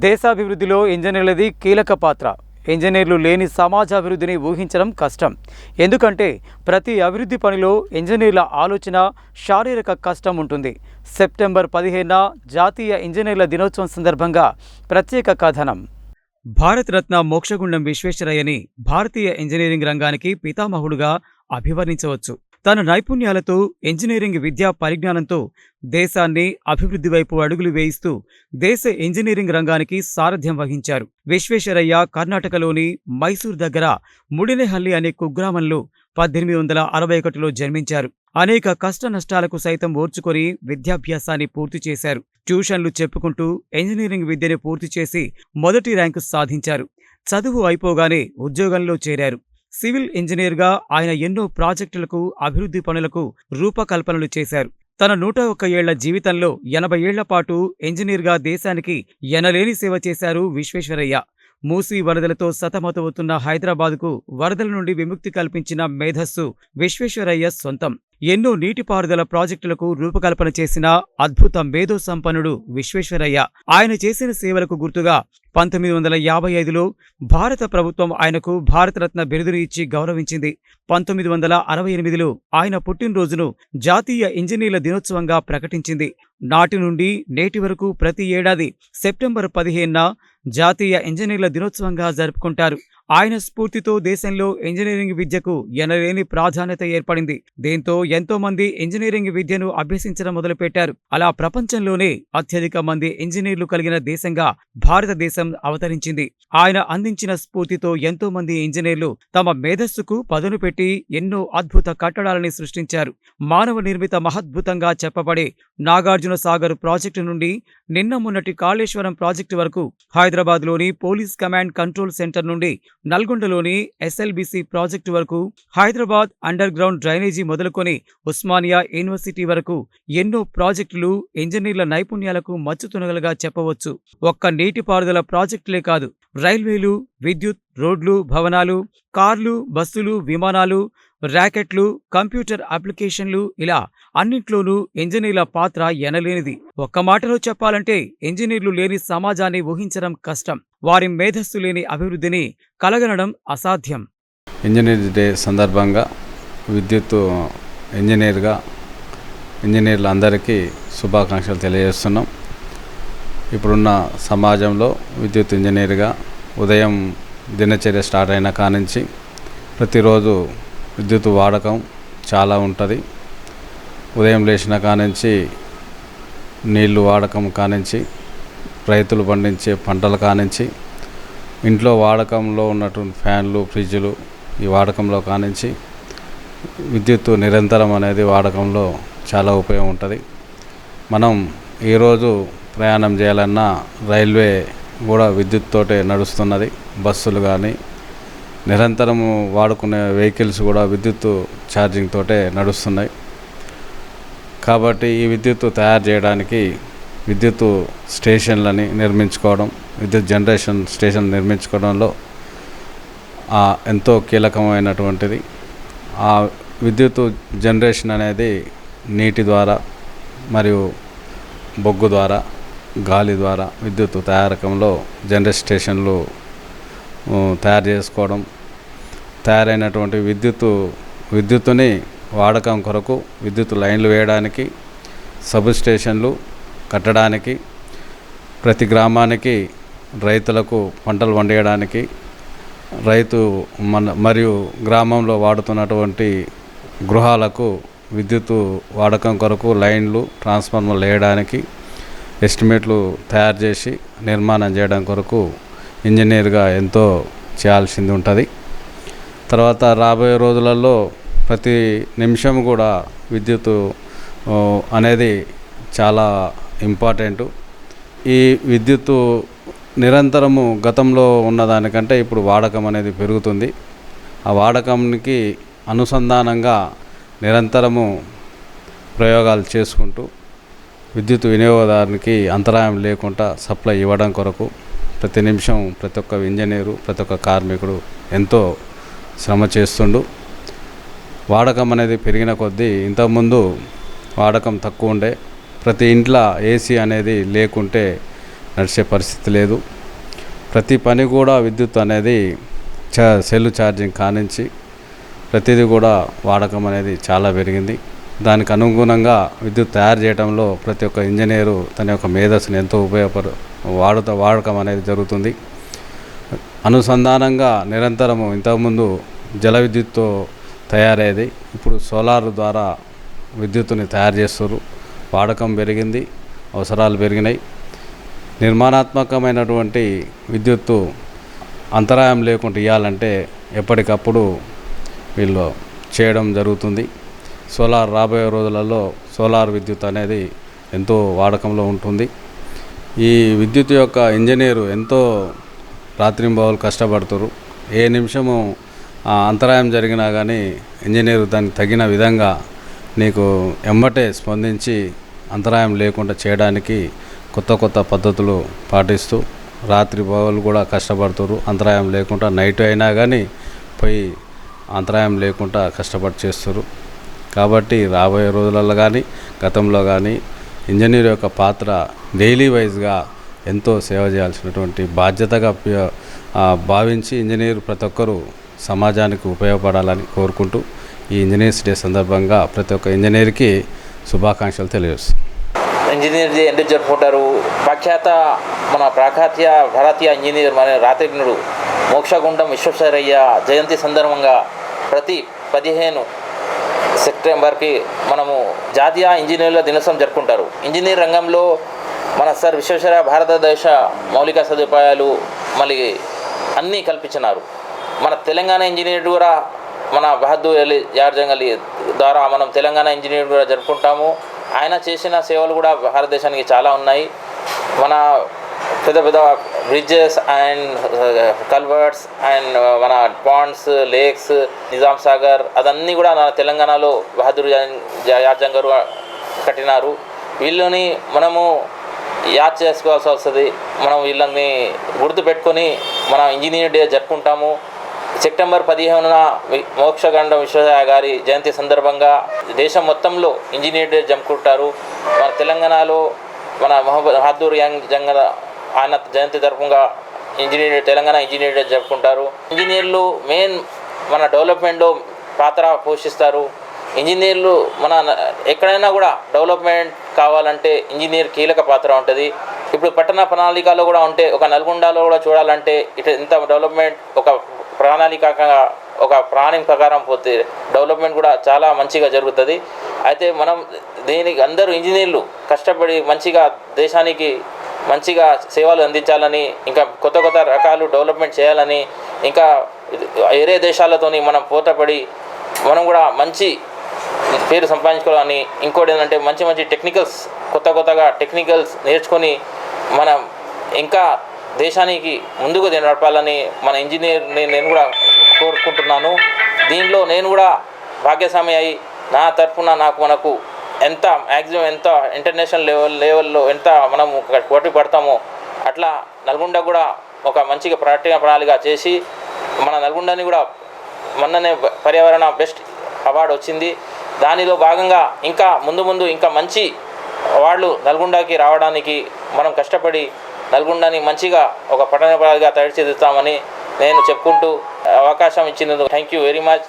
దేశాభివృద్ధిలో ఇంజనీర్లది కీలక పాత్ర. ఇంజనీర్లు లేని సమాజాభివృద్ధిని ఊహించడం కష్టం. ఎందుకంటే ప్రతి అభివృద్ధి పనిలో ఇంజనీర్ల ఆలోచన, శారీరక కష్టం ఉంటుంది. సెప్టెంబర్ 15న జాతీయ ఇంజనీర్ల దినోత్సవం సందర్భంగా ప్రత్యేక కథనం. భారతరత్న మోక్షగుండం విశ్వేశ్వరయ్యని భారతీయ ఇంజనీరింగ్ రంగానికి పితామహుడుగా అభివర్ణించవచ్చు. తన నైపుణ్యాలతో, ఇంజనీరింగ్ విద్యా పరిజ్ఞానంతో దేశాన్ని అభివృద్ధి వైపు అడుగులు వేయిస్తూ దేశ ఇంజనీరింగ్ రంగానికి సారథ్యం వహించారు. విశ్వేశ్వరయ్య కర్ణాటకలోని మైసూర్ దగ్గర ముడినెహల్లి అనే కుగ్రామంలో 1861లో జన్మించారు. అనేక కష్ట నష్టాలకు సైతం ఓర్చుకొని విద్యాభ్యాసాన్ని పూర్తి చేశారు. ట్యూషన్లు చెప్పుకుంటూ ఇంజనీరింగ్ విద్యను పూర్తి చేసి మొదటి ర్యాంకు సాధించారు. చదువు అయిపోగానే ఉద్యోగంలో చేరారు. సివిల్ ఇంజనీర్గా ఆయన ఎన్నో ప్రాజెక్టులకు, అభివృద్ధి పనులకు రూపకల్పనలు చేశారు. తన 101 ఏళ్ల జీవితంలో 80 ఏళ్ల పాటు ఇంజనీర్గా దేశానికి ఎనలేని సేవ చేశారు విశ్వేశ్వరయ్య. మూసీ వరదలతో సతమతమవుతున్న హైదరాబాద్కు వరదల నుండి విముక్తి కల్పించిన మేధస్సు విశ్వేశ్వరయ్య సొంతం. ఎన్నో నీటిపారుదల ప్రాజెక్టులకు రూపకల్పన చేసిన అద్భుత మేధో సంపన్నుడు విశ్వేశ్వరయ్య. ఆయన చేసిన సేవలకు గుర్తుగా 1955లో భారత ప్రభుత్వం ఆయనకు భారతరత్న బిరుదును ఇచ్చి గౌరవించింది. 1968లో ఆయన పుట్టినరోజును జాతీయ ఇంజనీర్ల దినోత్సవంగా ప్రకటించింది. నాటి నుండి నేటి వరకు ప్రతి ఏడాది సెప్టెంబర్ 15న జాతీయ ఇంజనీర్ల దినోత్సవంగా జరుపుకుంటారు. ఆయన స్ఫూర్తితో దేశంలో ఇంజనీరింగ్ విద్యకు ఎనలేని ప్రాధాన్యత ఏర్పడింది. దీంతో ఎంతో మంది ఇంజనీరింగ్ విద్యను అభ్యసించడం మొదలుపెట్టారు. అలా ప్రపంచంలోనే అత్యధిక మంది ఇంజనీర్లు కలిగిన దేశంగా భారతదేశం అవతరించింది. ఆయన అందించిన స్ఫూర్తితో ఎంతో మంది ఇంజనీర్లు తమ మేధస్సుకు పదును పెట్టి ఎన్నో అద్భుత కట్టడాలని సృష్టించారు. మానవ నిర్మిత మహద్భుతంగా చెప్పబడే నాగార్జున సాగర్ ప్రాజెక్టు నుండి నిన్న మొన్నటి కాళేశ్వరం ప్రాజెక్టు వరకు, హైదరాబాద్లోని పోలీస్ కమాండ్ కంట్రోల్ సెంటర్ నుండి నల్గొండలోని ఎస్ఎల్బిసి ప్రాజెక్టు వరకు, హైదరాబాద్ అండర్ గ్రౌండ్ డ్రైనేజీ మొదలుకొని ఉస్మానియా యూనివర్సిటీ వరకు ఎన్నో ప్రాజెక్టులు ఇంజనీర్ల నైపుణ్యాలకు మచ్చుతునగలుగా చెప్పవచ్చు. ఒక్క నీటిపారుదల ప్రాజెక్టులే కాదు, రైల్వేలు, విద్యుత్, రోడ్లు, భవనాలు, కార్లు, బస్సులు, విమానాలు, ర్యాకెట్లు, కంప్యూటర్ అప్లికేషన్లు, ఇలా అన్నింట్లోనూ ఇంజనీర్ల పాత్ర ఎనలేనిది. ఒక్క మాటలో చెప్పాలంటే ఇంజనీర్లు లేని సమాజాన్ని ఊహించడం కష్టం. వారి మేధస్సు లేని అభివృద్ధిని కలగనడం అసాధ్యం. ఇంజనీర్స్ డే సందర్భంగా విద్యుత్ ఇంజనీర్లందరికీ శుభాకాంక్షలు తెలియజేస్తున్నాం. ఇప్పుడున్న సమాజంలో విద్యుత్ ఇంజనీర్గా ఉదయం దినచర్య స్టార్ట్ అయిన కానుంచి ప్రతిరోజు విద్యుత్ వాడకం చాలా ఉంటుంది. ఉదయం లేచిన కానుంచి నీళ్లు వాడకం కానుంచి, రైతులు పండించే పంటల కానుంచి, ఇంట్లో వాడకంలో ఉన్నటువంటి ఫ్యాన్లు, ఫ్రిడ్జ్లు ఈ వాడకంలో కానుంచి విద్యుత్ నిరంతరం అనేది వాడకంలో చాలా ఉపయోగం ఉంటుంది. మనం ఈరోజు ప్రయాణం చేయాలన్నా రైల్వే కూడా విద్యుత్ తోటే నడుస్తున్నది. బస్సులు కానీ నిరంతరము వాడుకునే వెహికల్స్ కూడా విద్యుత్ ఛార్జింగ్ తోటే నడుస్తున్నాయి. కాబట్టి ఈ విద్యుత్ తయారు చేయడానికి విద్యుత్ స్టేషన్లని నిర్మించుకోవడం, విద్యుత్ జనరేషన్ స్టేషన్ నిర్మించుకోవడంలో ఎంతో కీలకమైనటువంటిది. ఆ విద్యుత్ జనరేషన్ అనేది నీటి ద్వారా మరియు బొగ్గు ద్వారా, గాలి ద్వారా విద్యుత్ తయారకంలో జనరేషన్ స్టేషన్లు తయారు చేసుకోవడం, తయారైనటువంటి విద్యుత్తుని వాడకం కొరకు విద్యుత్ లైన్లు వేయడానికి, సబ్ స్టేషన్లు కట్టడానికి, ప్రతి గ్రామానికి రైతులకు పంటలు పండించడానికి, మరియు గ్రామంలో వాడుతున్నటువంటి గృహాలకు విద్యుత్ వాడకం కొరకు లైన్లు, ట్రాన్స్ఫార్మర్లు వేయడానికి ఎస్టిమేట్లు తయారు చేసి నిర్మాణం చేయడం కొరకు ఇంజనీర్గా ఎంతో చేయాల్సింది ఉంటుంది. తర్వాత రాబోయే రోజులలో ప్రతి నిమిషం కూడా విద్యుత్ అనేది చాలా ఇంపార్టెంటు. ఈ విద్యుత్ నిరంతరము గతంలో ఉన్నదానికంటే ఇప్పుడు వాడకం అనేది పెరుగుతుంది. ఆ వాడకానికి అనుసంధానంగా నిరంతరము ప్రయోగాలు చేసుకుంటూ విద్యుత్ వినియోగదారునికి అంతరాయం లేకుండా సప్లై ఇవ్వడం కొరకు ప్రతి నిమిషం ప్రతి ఒక్క ఇంజనీరు, ప్రతి ఒక్క కార్మికుడు ఎంతో శ్రమ చేస్తుండు. వాడకం అనేది పెరిగిన కొద్దీ ఇంతకుముందు వాడకం తక్కువ ఉండే, ప్రతి ఇంట్లో ఏసీ అనేది లేకుంటే నడిచే పరిస్థితి లేదు. ప్రతి పని కూడా విద్యుత్ అనేది సెల్ ఛార్జింగ్ కానించి ప్రతిదీ కూడా వాడకం అనేది చాలా పెరిగింది. దానికి అనుగుణంగా విద్యుత్ తయారు చేయడంలో ప్రతి ఒక్క ఇంజనీరు తన యొక్క మేధస్సును ఎంతో వాడకం అనేది జరుగుతుంది. అనుసంధానంగా నిరంతరము ఇంతకుముందు జల విద్యుత్తో తయారయ్యేది, ఇప్పుడు సోలార్ ద్వారా విద్యుత్తుని తయారు చేస్తారు. వాడకం పెరిగింది, అవసరాలు పెరిగినాయి. నిర్మాణాత్మకమైనటువంటి విద్యుత్తు అంతరాయం లేకుండా ఇవ్వాలంటే ఎప్పటికప్పుడు వీళ్ళు చేయడం జరుగుతుంది. సోలార్ రాబోయే రోజులలో సోలార్ విద్యుత్ అనేది ఎంతో వాడకంలో ఉంటుంది. ఈ విద్యుత్ యొక్క ఇంజనీరు ఎంతో రాత్రింబవళ్ళు కష్టపడుతారు. ఏ నిమిషము అంతరాయం జరిగినా కానీ ఇంజనీరు దానికి తగిన విధంగా నీకు ఎమ్మటే స్పందించి అంతరాయం లేకుండా చేయడానికి కొత్త కొత్త పద్ధతులు పాటిస్తూ రాత్రి పగలు కూడా కష్టపడుతారు. అంతరాయం లేకుండా నైట్ అయినా కానీ పోయి అంతరాయం లేకుండా కష్టపడి చేస్తారు. కాబట్టి రాబోయే రోజులలో కానీ గతంలో కానీ ఇంజనీర్ యొక్క పాత్ర డైలీ వైజ్గా ఎంతో సేవ చేయాల్సినటువంటి బాధ్యతగా భావించి ఇంజనీర్ ప్రతి ఒక్కరూ సమాజానికి ఉపయోగపడాలని కోరుకుంటూ ఈ ఇంజనీర్స్ డే సందర్భంగా ప్రతి ఒక్క ఇంజనీర్కి శుభాకాంక్షలు తెలియజేస్తాను. ఇంజనీర్ డే ఎందుకు జరుపుకుంటారు? మన ప్రఖ్యాత భారతీయ ఇంజనీర్ మన రాత్రిజ్ఞుడు మోక్షగుండం విశ్వేశ్వరయ్య జయంతి సందర్భంగా ప్రతి 15 సెప్టెంబర్కి మనము జాతీయ ఇంజనీర్ల దినోత్సవం జరుపుకుంటారు. ఇంజనీర్ రంగంలో మన సార్ విశ్వేశ్వరయ్య భారతదేశ మౌలిక సదుపాయాలు మళ్ళీ అన్నీ కల్పించినారు. మన తెలంగాణ ఇంజనీర్ కూడా మన బహదూర్ అలీ యార్జంగ్ అలీ ద్వారా మనం తెలంగాణ ఇంజనీర్ కూడా జరుపుకుంటాము. ఆయన చేసిన సేవలు కూడా భారతదేశానికి చాలా ఉన్నాయి. మన పెద్ద పెద్ద బ్రిడ్జెస్ అండ్ కల్వర్ట్స్ అండ్ మన పాండ్స్, లేక్స్, నిజాం సాగర్ అదన్నీ కూడా మన తెలంగాణలో బహదూర్ యార్జంగ్ గారు కట్టినారు. వీళ్ళని మనము యాద్ చేసుకోవాల్సి వస్తుంది. మనం వీళ్ళని గుర్తుపెట్టుకొని మన ఇంజనీర్ డే జరుపుకుంటాము. సెప్టెంబర్ 15న మోక్షగుండం విశ్వేశ్వరయ్య గారి జయంతి సందర్భంగా దేశం మొత్తంలో ఇంజనీర్ డే జరుపుకుంటారు. మన తెలంగాణలో మన బహదూర్ యార్జంగ్ ఆయన జయంతి తరపుగా తెలంగాణ ఇంజనీర్ డే జరుపుకుంటారు. ఇంజనీర్లు మెయిన్ మన డెవలప్మెంట్లో పాత్ర పోషిస్తారు. ఇంజనీర్లు మన ఎక్కడైనా కూడా డెవలప్మెంట్ కావాలంటే ఇంజనీర్ కీలక పాత్ర ఉంటుంది. ఇప్పుడు పట్టణ ప్రణాళికలో కూడా ఉంటే ఒక నల్గొండలో కూడా చూడాలంటే ఇటు ఇంత డెవలప్మెంట్ ఒక ప్రణాళిక ప్రకారం పోతే డెవలప్మెంట్ కూడా చాలా మంచిగా జరుగుతుంది. అయితే మనం దీనికి అందరూ ఇంజనీర్లు కష్టపడి మంచిగా దేశానికి మంచిగా సేవలు అందించాలని, ఇంకా కొత్త కొత్త రకాలు డెవలప్మెంట్ చేయాలని, ఇంకా వేరే దేశాలతోని మనం పోటపడి మనం కూడా మంచి పేరు సంపాదించుకోవాలని, ఇంకోటి ఏంటంటే మంచి మంచి కొత్తగా టెక్నికల్స్ నేర్చుకొని మనం ఇంకా దేశానికి ముందుకు నడపాలని మన ఇంజనీర్ని నేను కూడా కోరుకుంటున్నాను. దీనిలో నేను కూడా భాగ్యస్వామి అయి నా తరఫున మనకు ఎంత మ్యాక్సిమం ఎంత ఇంటర్నేషనల్ లెవెల్లో ఎంత మనం పోటీ పడతామో అట్లా నల్గొండ కూడా ఒక మంచిగా ప్రణాళిక చేసి మన నల్గొండని కూడా మొన్ననే పర్యావరణ బెస్ట్ అవార్డు వచ్చింది. దానిలో భాగంగా ఇంకా ముందు ఇంకా మంచి అవార్డులు నల్గొండకి రావడానికి మనం కష్టపడి నల్గొండని మంచిగా ఒక పట్టణ తయారు చేస్తామని నేను చెప్పుకుంటూ అవకాశం ఇచ్చినందుకు థ్యాంక్ యూ వెరీ మచ్.